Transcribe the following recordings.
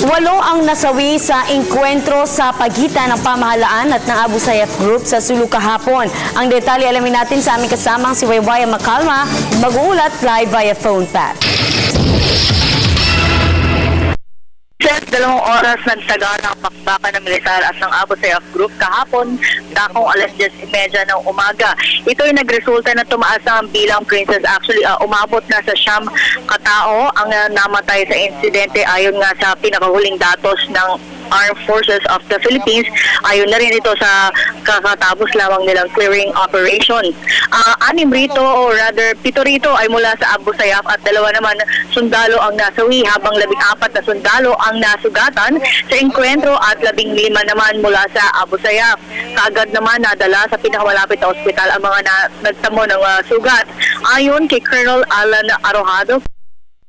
8 ang nasawi sa engkwentro sa pagitan ng pamahalaan at ng Abu Sayyaf Group sa Sulu kahapon. Ang detalye alamin natin sa aming kasamang si Waywaya Macalma, mag-uulat live via phone pack. 2 oras nagtaga ng bakbakan ng militar at ng Abu Sayyaf Group kahapon, dakong alas 10:30 ng umaga. Ito ay nagresulta na tumaas ang bilang princess. Actually, umabot na sa 9 katao ang namatay sa insidente ayon nga sa pinakahuling datos ng Armed Forces of the Philippines. Ayon na rin ito sa kakatapos lamang nilang clearing operation. 6 rito, o rather 7 rito ay mula sa Abu Sayyaf at 2 naman sundalo ang nasawi, habang 14 na sundalo ang nasugatan sa engkwentro at 15 naman mula sa Abu Sayyaf. Kaagad naman nadala sa pinakamalapit na ospital ang mga nagtamo ng sugat. Ayon kay Colonel Alan Arojado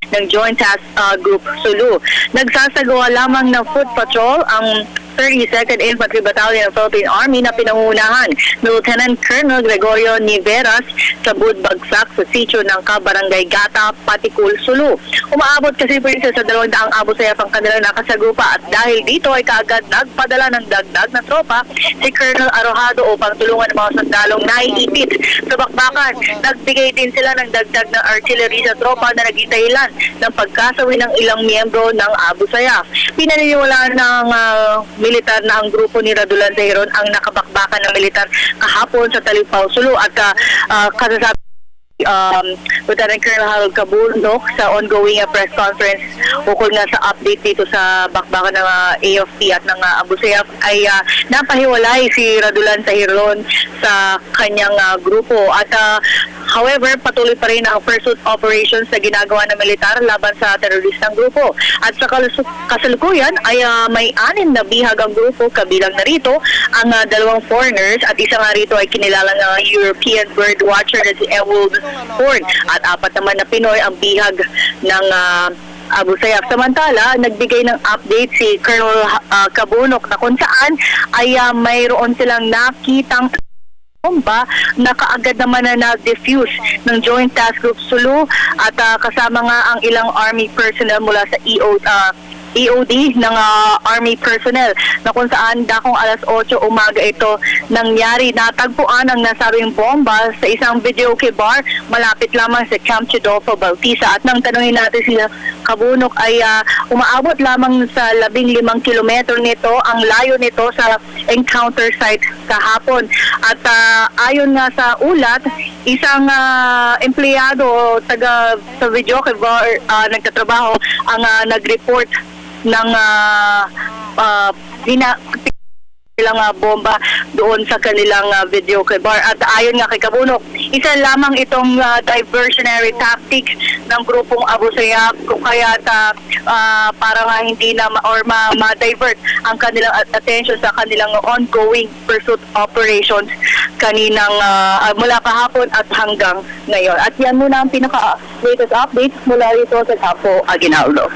ng Joint Task Group Sulu, nagsasagawa lamang ng foot patrol ang 32nd Infantry Battalion ng Philippine Army na pinangunahan ni Lieutenant Colonel Gregorio Niveras sa Budbagsak sa sitio ng Kabarangay Gata, Patikul, Sulu. Umaabot kasi sa 200 Abu Sayyaf ang kanilang nakasagupa, at dahil dito ay kaagad nagpadala ng dagdag na tropa si Colonel Arojado upang tulungan ang mga sundalong naiipit sa bakbakan. Nagbigay din sila ng dagdag na artillery sa tropa na naging dahilan ng pagkasawi ng ilang miyembro ng Abu Sayyaf. Pinaniniwalaan ng militar na ang grupo ni Radulan Zahiron ang nakabakbakan ng militar kahapon sa Talipao, Sulu, at kasasabi Lieutenant Colonel Harold Cabulno sa ongoing press conference ukol nga sa update dito sa bakbakan ng AFP at ng Abu Sayyaf ay napahiwalay si Radulan Zahiron sa kanyang grupo, at however patuloy pa rin ang pursuit operations na ginagawa ng militar laban sa teroristang grupo, at sa kasalukuyan ay may 6 na bihag ang grupo, kabilang na rito ang 2 foreigners at isa nga rito ay kinilalang European bird watcher na si Ewald Horn, at 4 naman na Pinoy ang bihag ng Abu Sayyaf. Samantala, nagbigay ng update si Colonel Cabunok na kung saan ay mayroon silang nakitang bomba na kaagad naman na na-defuse ng Joint Task Group Sulu, at kasama nga ang ilang Army personnel mula sa EOD ng Army personnel, na kung saan dakong alas 8 umaga ito nangyari. Natagpuan ang nasabing bomba sa isang videoke bar malapit lamang sa Camp Chidolfo, Bautista, at nang tanungin natin sila Cabunok ay umaabot lamang sa 15 kilometro nito ang layo nito sa encounter site kahapon. At ayon nga sa ulat, isang empleyado taga sa videoke bar nagtatrabaho ang nag-report ng ilang bomba doon sa kanilang videoke bar. At ayon nga kay Cabunok, isa lamang itong diversionary tactics ng grupong Abu Sayyaf, kung kaya para nga hindi na ma-divert ang kanilang attention sa kanilang ongoing pursuit operations kaninang mula kahapon at hanggang ngayon. At yan muna ang pinaka-latest updates mula rito sa Campo Aguinaldo.